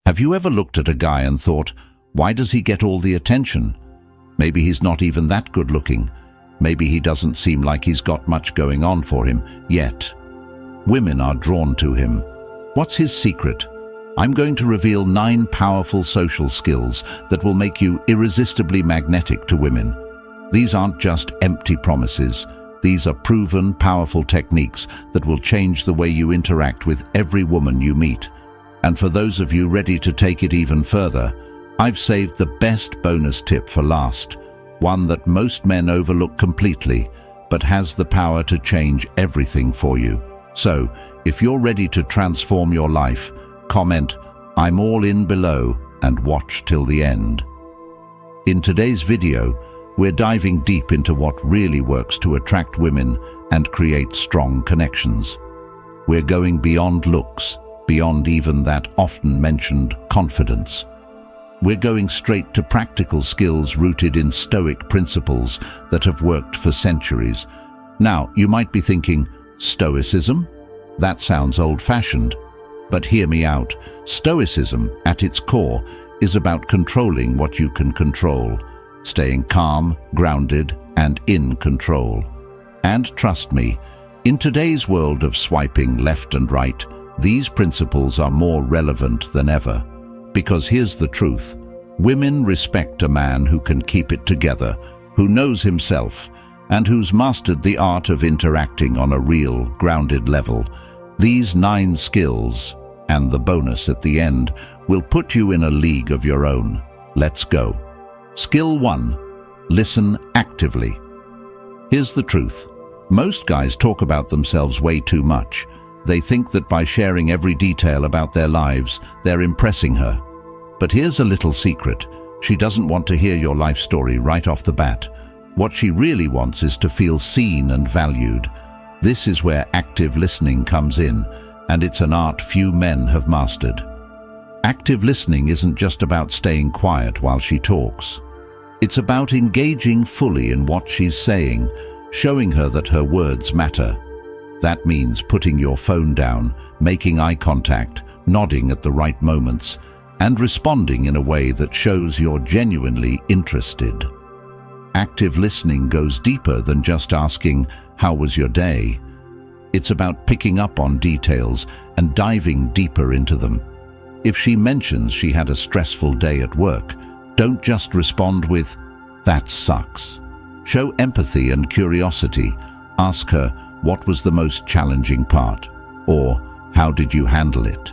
Have you ever looked at a guy and thought, why does he get all the attention? Maybe he's not even that good looking. Maybe he doesn't seem like he's got much going on for him, yet women are drawn to him. What's his secret? I'm going to reveal 9 powerful social skills that will make you irresistibly magnetic to women. These aren't just empty promises. These are proven, powerful techniques that will change the way you interact with every woman you meet. And for those of you ready to take it even further, I've saved the best bonus tip for last, one that most men overlook completely, but has the power to change everything for you. So, if you're ready to transform your life, comment, "I'm all in" below and watch till the end. In today's video, we're diving deep into what really works to attract women and create strong connections. We're going beyond looks, beyond even that often mentioned confidence. We're going straight to practical skills rooted in Stoic principles that have worked for centuries. Now, you might be thinking, Stoicism? That sounds old-fashioned. But hear me out. Stoicism, at its core, is about controlling what you can control, staying calm, grounded, and in control. And trust me, in today's world of swiping left and right, these principles are more relevant than ever. Because here's the truth. Women respect a man who can keep it together, who knows himself, and who's mastered the art of interacting on a real, grounded level. These 9 skills, and the bonus at the end, will put you in a league of your own. Let's go. Skill 1. Listen actively. Here's the truth. Most guys talk about themselves way too much. They think that by sharing every detail about their lives, they're impressing her. But here's a little secret. She doesn't want to hear your life story right off the bat. What she really wants is to feel seen and valued. This is where active listening comes in, and it's an art few men have mastered. Active listening isn't just about staying quiet while she talks. It's about engaging fully in what she's saying, showing her that her words matter. That means putting your phone down, making eye contact, nodding at the right moments, and responding in a way that shows you're genuinely interested. Active listening goes deeper than just asking, "How was your day?" It's about picking up on details and diving deeper into them. If she mentions she had a stressful day at work, don't just respond with, "That sucks." Show empathy and curiosity. Ask her, "What was the most challenging part?" Or, "How did you handle it?"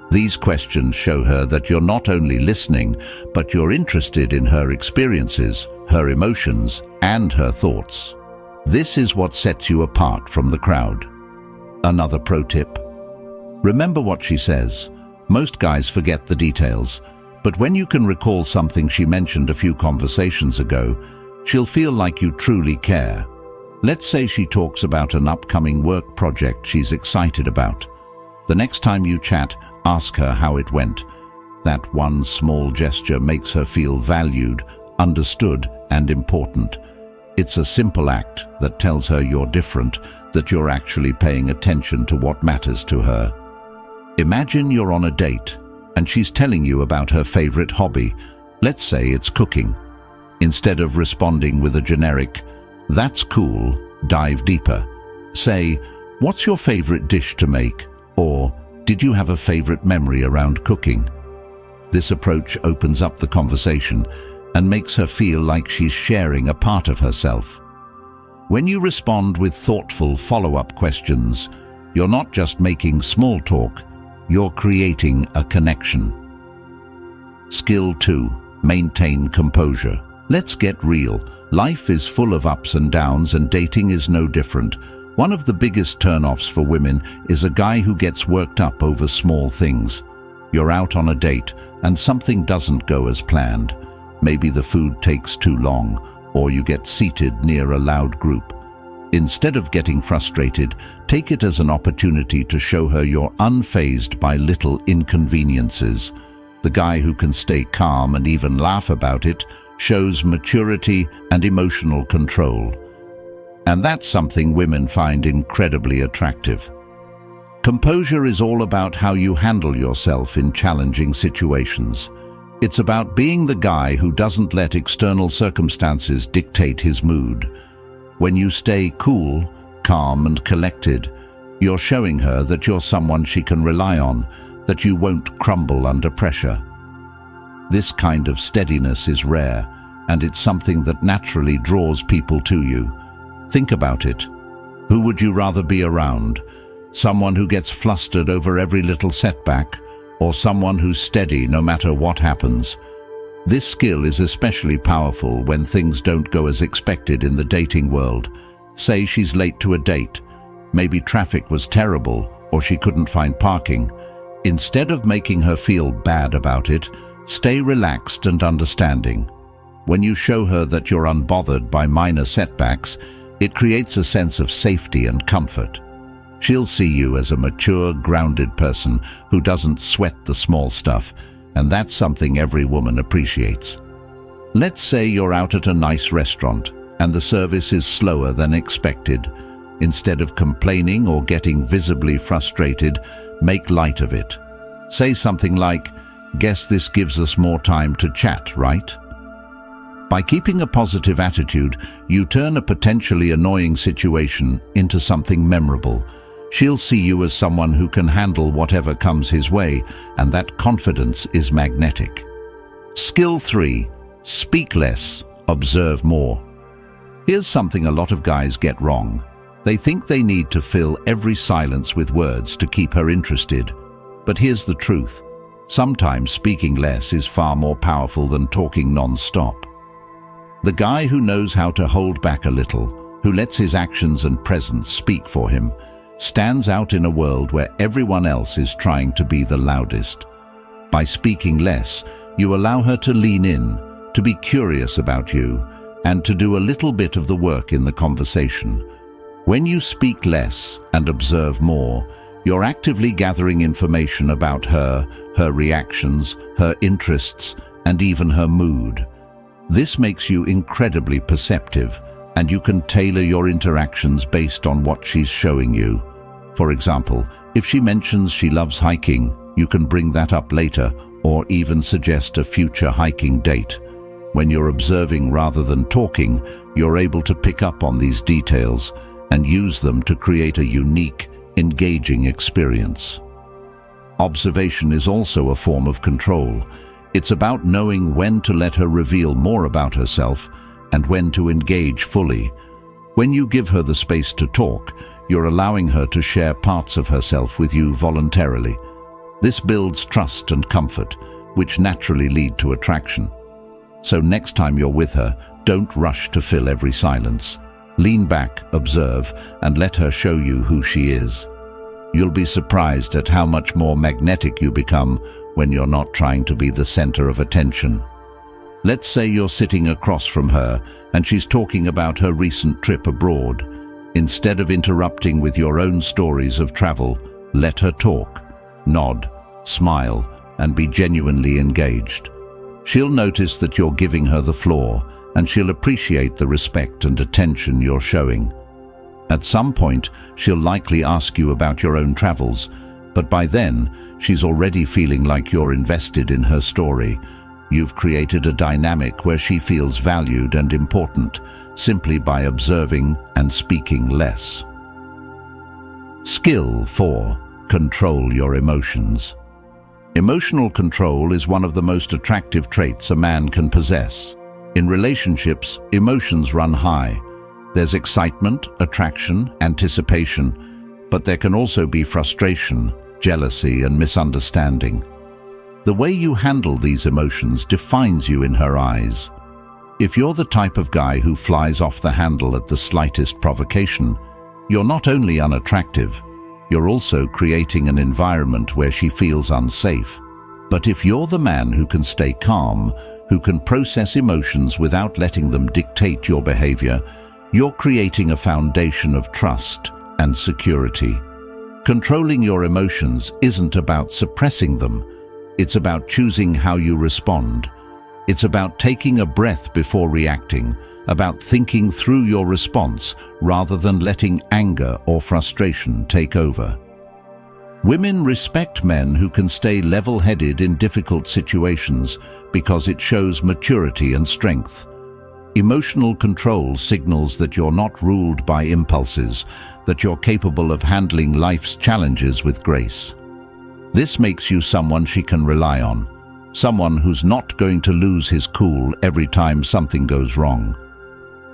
These questions show her that you're not only listening, but you're interested in her experiences, her emotions, and her thoughts. This is what sets you apart from the crowd. Another pro tip. Remember what she says. Most guys forget the details, but when you can recall something she mentioned a few conversations ago, she'll feel like you truly care. Let's say she talks about an upcoming work project she's excited about. The next time you chat, ask her how it went. That one small gesture makes her feel valued, understood, and important. It's a simple act that tells her you're different, that you're actually paying attention to what matters to her. Imagine you're on a date, and she's telling you about her favorite hobby. Let's say it's cooking. Instead of responding with a generic, "That's cool," dive deeper. Say, "What's your favorite dish to make?" Or, "Did you have a favorite memory around cooking?" This approach opens up the conversation and makes her feel like she's sharing a part of herself. When you respond with thoughtful follow-up questions, you're not just making small talk, you're creating a connection. Skill 2. Maintain composure. Let's get real. Life is full of ups and downs, and dating is no different. One of the biggest turn-offs for women is a guy who gets worked up over small things. You're out on a date, and something doesn't go as planned. Maybe the food takes too long, or you get seated near a loud group. Instead of getting frustrated, take it as an opportunity to show her you're unfazed by little inconveniences. The guy who can stay calm and even laugh about it shows maturity and emotional control. And that's something women find incredibly attractive. Composure is all about how you handle yourself in challenging situations. It's about being the guy who doesn't let external circumstances dictate his mood. When you stay cool, calm and collected, you're showing her that you're someone she can rely on, that you won't crumble under pressure. This kind of steadiness is rare, and it's something that naturally draws people to you. Think about it. Who would you rather be around? Someone who gets flustered over every little setback, or someone who's steady no matter what happens? This skill is especially powerful when things don't go as expected in the dating world. Say she's late to a date. Maybe traffic was terrible, or she couldn't find parking. Instead of making her feel bad about it, stay relaxed and understanding. When you show her that you're unbothered by minor setbacks, it creates a sense of safety and comfort. She'll see you as a mature, grounded person who doesn't sweat the small stuff, and that's something every woman appreciates. Let's say you're out at a nice restaurant, and the service is slower than expected. Instead of complaining or getting visibly frustrated, make light of it. Say something like, "Guess this gives us more time to chat, right?" By keeping a positive attitude, you turn a potentially annoying situation into something memorable. She'll see you as someone who can handle whatever comes his way, and that confidence is magnetic. Skill 3. Speak less, observe more. Here's something a lot of guys get wrong. They think they need to fill every silence with words to keep her interested. But here's the truth. Sometimes speaking less is far more powerful than talking non-stop. The guy who knows how to hold back a little, who lets his actions and presence speak for him, stands out in a world where everyone else is trying to be the loudest. By speaking less, you allow her to lean in, to be curious about you, and to do a little bit of the work in the conversation. When you speak less and observe more, you're actively gathering information about her, her reactions, her interests, and even her mood. This makes you incredibly perceptive, and you can tailor your interactions based on what she's showing you. For example, if she mentions she loves hiking, you can bring that up later, or even suggest a future hiking date. When you're observing rather than talking, you're able to pick up on these details and use them to create a unique, engaging experience. Observation is also a form of control. It's about knowing when to let her reveal more about herself and when to engage fully. When you give her the space to talk, you're allowing her to share parts of herself with you voluntarily. This builds trust and comfort, which naturally lead to attraction. So next time you're with her, don't rush to fill every silence. Lean back, observe, and let her show you who she is. You'll be surprised at how much more magnetic you become when you're not trying to be the center of attention. Let's say you're sitting across from her and she's talking about her recent trip abroad. Instead of interrupting with your own stories of travel, let her talk. Nod, smile, and be genuinely engaged. She'll notice that you're giving her the floor, and she'll appreciate the respect and attention you're showing. At some point, she'll likely ask you about your own travels, but by then, she's already feeling like you're invested in her story. You've created a dynamic where she feels valued and important, simply by observing and speaking less. Skill 4. Control your emotions. Emotional control is one of the most attractive traits a man can possess. In relationships, emotions run high. There's excitement, attraction, anticipation, but there can also be frustration, jealousy, and misunderstanding. The way you handle these emotions defines you in her eyes. If you're the type of guy who flies off the handle at the slightest provocation, you're not only unattractive, you're also creating an environment where she feels unsafe. But if you're the man who can stay calm, who can process emotions without letting them dictate your behavior, you're creating a foundation of trust and security. Controlling your emotions isn't about suppressing them. It's about choosing how you respond. It's about taking a breath before reacting, about thinking through your response rather than letting anger or frustration take over. Women respect men who can stay level-headed in difficult situations because it shows maturity and strength. Emotional control signals that you're not ruled by impulses, that you're capable of handling life's challenges with grace. This makes you someone she can rely on, someone who's not going to lose his cool every time something goes wrong.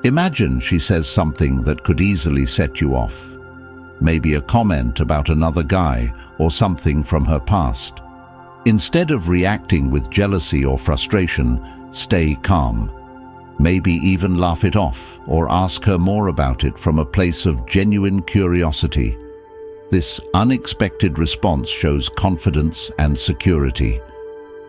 Imagine she says something that could easily set you off. Maybe a comment about another guy or something from her past. Instead of reacting with jealousy or frustration, stay calm. Maybe even laugh it off or ask her more about it from a place of genuine curiosity. This unexpected response shows confidence and security.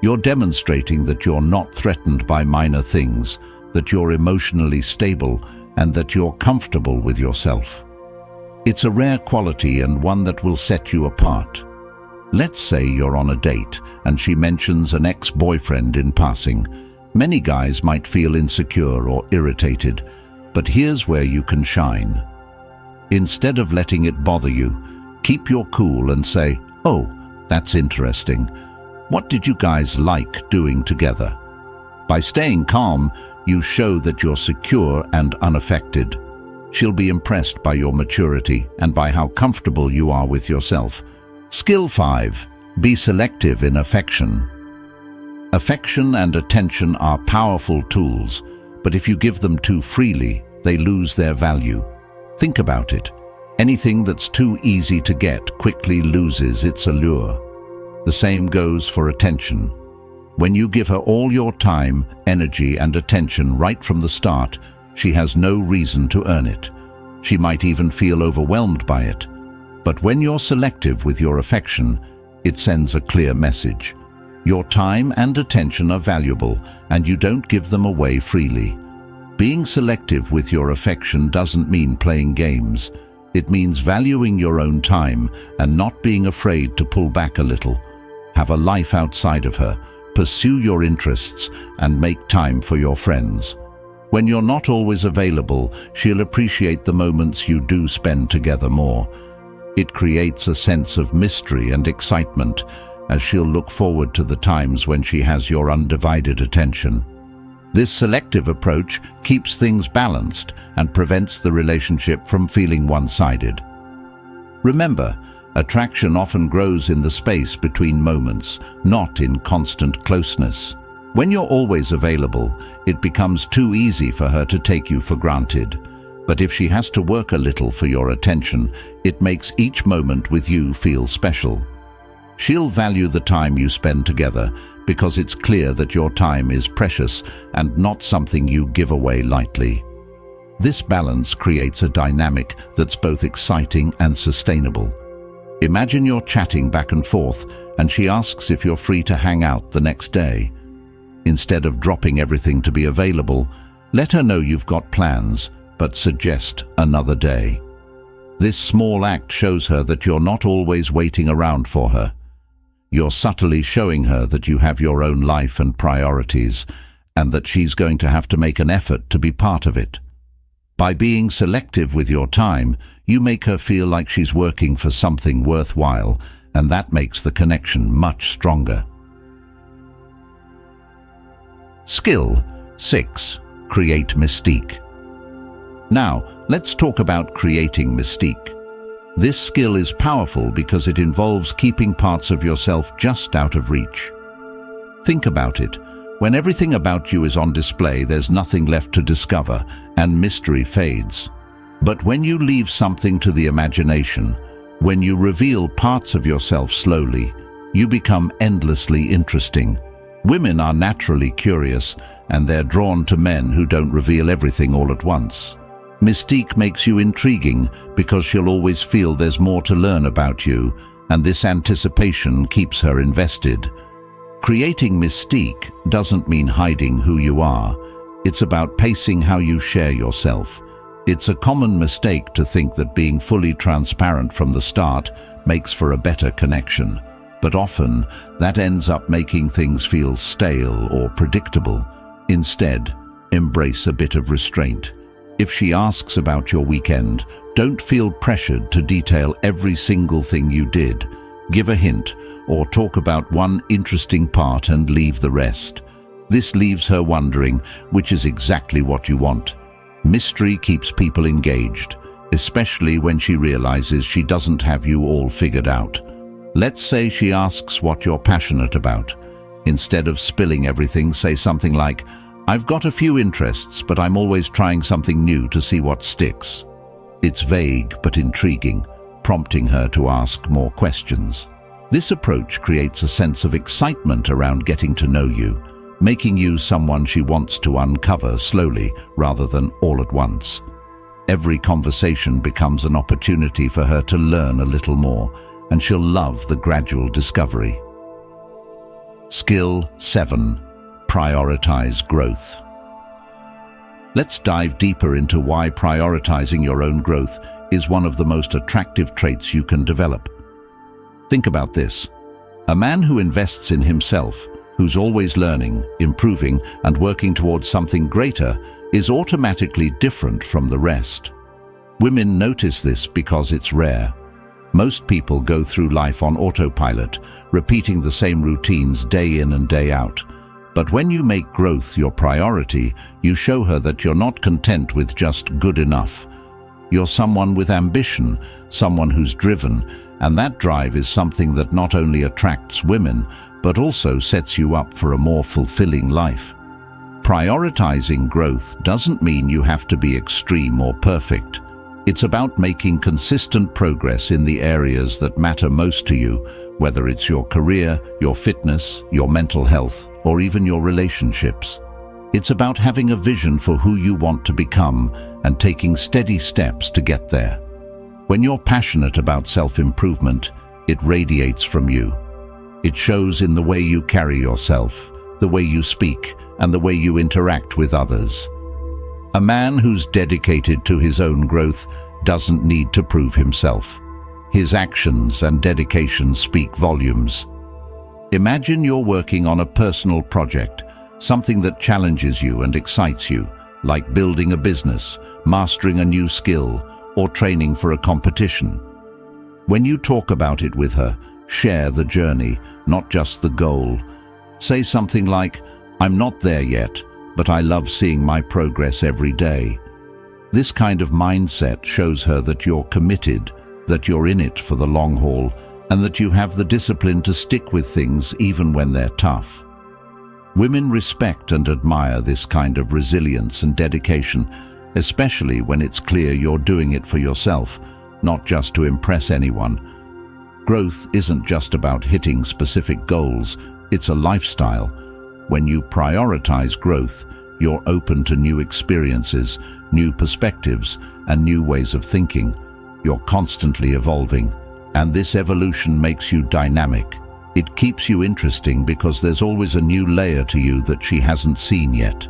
You're demonstrating that you're not threatened by minor things, that you're emotionally stable, and that you're comfortable with yourself. It's a rare quality and one that will set you apart. Let's say you're on a date and she mentions an ex-boyfriend in passing. Many guys might feel insecure or irritated, but here's where you can shine. Instead of letting it bother you, keep your cool and say, "Oh, that's interesting. What did you guys like doing together?" By staying calm, you show that you're secure and unaffected. She'll be impressed by your maturity and by how comfortable you are with yourself. Skill 5. Be selective in affection. Affection and attention are powerful tools, but if you give them too freely, they lose their value. Think about it. Anything that's too easy to get quickly loses its allure. The same goes for attention. When you give her all your time, energy, and attention right from the start, she has no reason to earn it. She might even feel overwhelmed by it. But when you're selective with your affection, it sends a clear message. Your time and attention are valuable, and you don't give them away freely. Being selective with your affection doesn't mean playing games. It means valuing your own time and not being afraid to pull back a little. Have a life outside of her, pursue your interests, and make time for your friends. When you're not always available, she'll appreciate the moments you do spend together more. It creates a sense of mystery and excitement, as she'll look forward to the times when she has your undivided attention. This selective approach keeps things balanced and prevents the relationship from feeling one-sided. Remember, attraction often grows in the space between moments, not in constant closeness. When you're always available, it becomes too easy for her to take you for granted. But if she has to work a little for your attention, it makes each moment with you feel special. She'll value the time you spend together because it's clear that your time is precious and not something you give away lightly. This balance creates a dynamic that's both exciting and sustainable. Imagine you're chatting back and forth and she asks if you're free to hang out the next day. Instead of dropping everything to be available, let her know you've got plans, but suggest another day. This small act shows her that you're not always waiting around for her. You're subtly showing her that you have your own life and priorities, and that she's going to have to make an effort to be part of it. By being selective with your time, you make her feel like she's working for something worthwhile, and that makes the connection much stronger. Skill 6. Create mystique. Now, let's talk about creating mystique. This skill is powerful because it involves keeping parts of yourself just out of reach. Think about it. When everything about you is on display, there's nothing left to discover, and mystery fades. But when you leave something to the imagination, when you reveal parts of yourself slowly, you become endlessly interesting. Women are naturally curious, and they're drawn to men who don't reveal everything all at once. Mystique makes you intriguing because she'll always feel there's more to learn about you, and this anticipation keeps her invested. Creating mystique doesn't mean hiding who you are. It's about pacing how you share yourself. It's a common mistake to think that being fully transparent from the start makes for a better connection. But often, that ends up making things feel stale or predictable. Instead, embrace a bit of restraint. If she asks about your weekend, don't feel pressured to detail every single thing you did. Give a hint, or talk about one interesting part and leave the rest. This leaves her wondering, which is exactly what you want. Mystery keeps people engaged, especially when she realizes she doesn't have you all figured out. Let's say she asks what you're passionate about. Instead of spilling everything, say something like, "I've got a few interests, but I'm always trying something new to see what sticks." It's vague but intriguing, prompting her to ask more questions. This approach creates a sense of excitement around getting to know you, making you someone she wants to uncover slowly rather than all at once. Every conversation becomes an opportunity for her to learn a little more, and she'll love the gradual discovery. Skill 7. Prioritize growth. Let's dive deeper into why prioritizing your own growth is one of the most attractive traits you can develop. Think about this. A man who invests in himself, who's always learning, improving, and working towards something greater, is automatically different from the rest. Women notice this because it's rare. Most people go through life on autopilot, repeating the same routines day in and day out. But when you make growth your priority, you show her that you're not content with just good enough. You're someone with ambition, someone who's driven, and that drive is something that not only attracts women, but also sets you up for a more fulfilling life. Prioritizing growth doesn't mean you have to be extreme or perfect. It's about making consistent progress in the areas that matter most to you, whether it's your career, your fitness, your mental health, or even your relationships. It's about having a vision for who you want to become and taking steady steps to get there. When you're passionate about self-improvement, it radiates from you. It shows in the way you carry yourself, the way you speak, and the way you interact with others. A man who's dedicated to his own growth doesn't need to prove himself. His actions and dedication speak volumes. Imagine you're working on a personal project, something that challenges you and excites you, like building a business, mastering a new skill, or training for a competition. When you talk about it with her, share the journey, not just the goal. Say something like, "I'm not there yet, but I love seeing my progress every day." This kind of mindset shows her that you're committed, that you're in it for the long haul, and that you have the discipline to stick with things even when they're tough. Women respect and admire this kind of resilience and dedication, especially when it's clear you're doing it for yourself, not just to impress anyone. Growth isn't just about hitting specific goals, it's a lifestyle. When you prioritize growth, you're open to new experiences, new perspectives, and new ways of thinking. You're constantly evolving, and this evolution makes you dynamic. It keeps you interesting because there's always a new layer to you that she hasn't seen yet.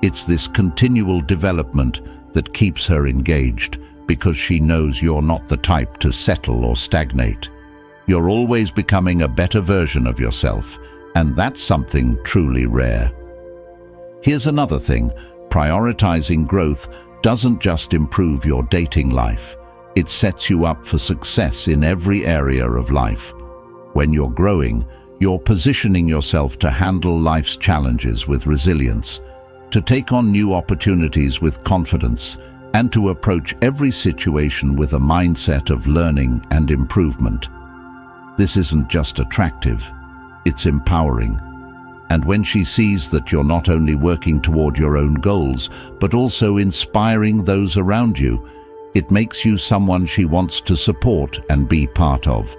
It's this continual development that keeps her engaged, because she knows you're not the type to settle or stagnate. You're always becoming a better version of yourself, and that's something truly rare. Here's another thing: prioritizing growth doesn't just improve your dating life. It sets you up for success in every area of life. When you're growing, you're positioning yourself to handle life's challenges with resilience, to take on new opportunities with confidence, and to approach every situation with a mindset of learning and improvement. This isn't just attractive, it's empowering. And when she sees that you're not only working toward your own goals, but also inspiring those around you, it makes you someone she wants to support and be part of.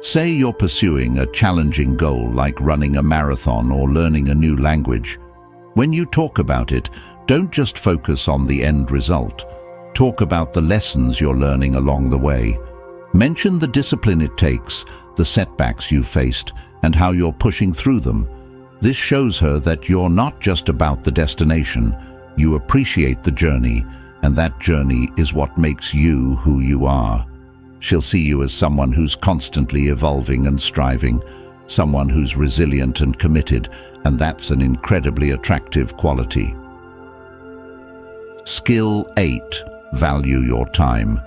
Say you're pursuing a challenging goal like running a marathon or learning a new language. When you talk about it, don't just focus on the end result. Talk about the lessons you're learning along the way. Mention the discipline it takes, the setbacks you've faced, and how you're pushing through them. This shows her that you're not just about the destination. You appreciate the journey, and that journey is what makes you who you are. She'll see you as someone who's constantly evolving and striving, someone who's resilient and committed, and that's an incredibly attractive quality. Skill 8. Value your time.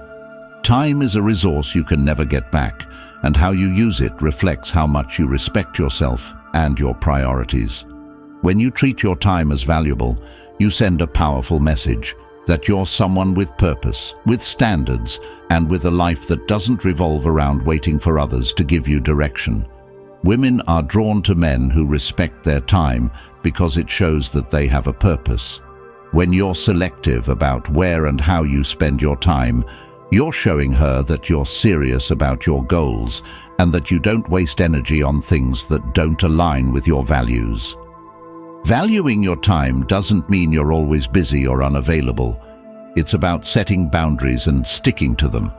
Time is a resource you can never get back, and how you use it reflects how much you respect yourself and your priorities. When you treat your time as valuable, you send a powerful message that you're someone with purpose, with standards, and with a life that doesn't revolve around waiting for others to give you direction. Women are drawn to men who respect their time because it shows that they have a purpose. When you're selective about where and how you spend your time, you're showing her that you're serious about your goals and that you don't waste energy on things that don't align with your values. Valuing your time doesn't mean you're always busy or unavailable. It's about setting boundaries and sticking to them.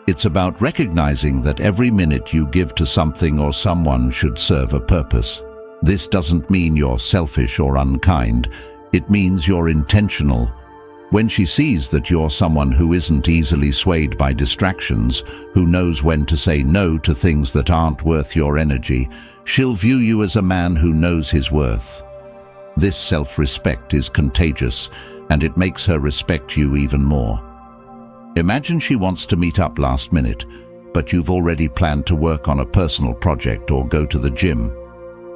It's about recognizing that every minute you give to something or someone should serve a purpose. This doesn't mean you're selfish or unkind. It means you're intentional. When she sees that you're someone who isn't easily swayed by distractions, who knows when to say no to things that aren't worth your energy, she'll view you as a man who knows his worth. This self-respect is contagious, and it makes her respect you even more. Imagine she wants to meet up last minute, but you've already planned to work on a personal project or go to the gym.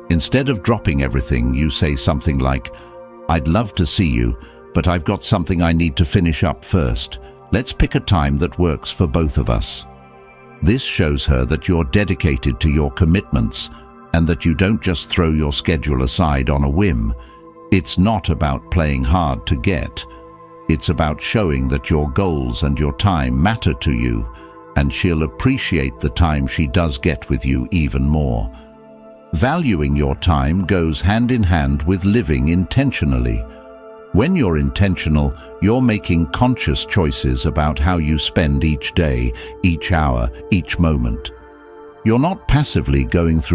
Instead of dropping everything, you say something like, "I'd love to see you, but I've got something I need to finish up first. Let's pick a time that works for both of us." This shows her that you're dedicated to your commitments and that you don't just throw your schedule aside on a whim. It's not about playing hard to get. It's about showing that your goals and your time matter to you, and she'll appreciate the time she does get with you even more. Valuing your time goes hand in hand with living intentionally. When you're intentional, you're making conscious choices about how you spend each day, each hour, each moment. You're not passively going through